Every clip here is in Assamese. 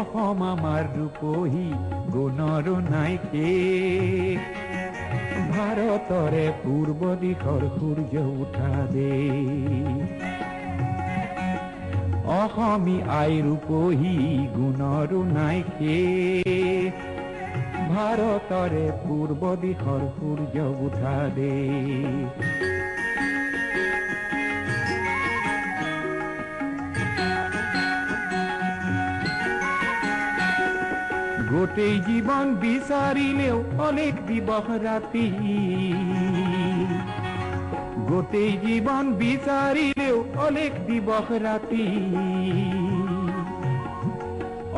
অসম আমাৰ ৰূপহী গুণৰো নাই শেষ ভাৰতৰে পূৰ্ব দিশৰ সূৰ্য উঠা দেশ অসমী আই ৰূপহী গুণৰো নাই শেষ ভাৰতৰে পূৰ্ব দিশৰ সূৰ্য উঠা দেশ গোটেই জীৱন বিচাৰিলেও অলেখ দিবস ৰাতি গোটেই জীৱন বিচাৰিলেও অলেখ দিবস ৰাতি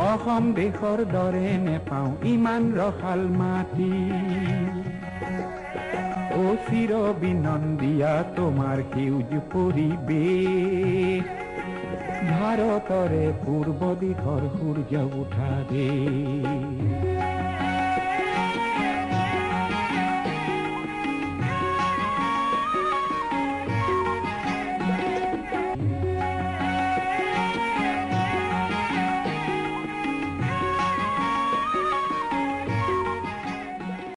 অসম দেশৰ দৰে নেপাওঁ ইমান ৰসাল মাটি ও চিৰ বিনন্দিয়া তোমাৰ সেউজ পৰিৱেশ ভাৰতৰে পূৰ্ব দিশৰ সূৰ্য উঠা দেশ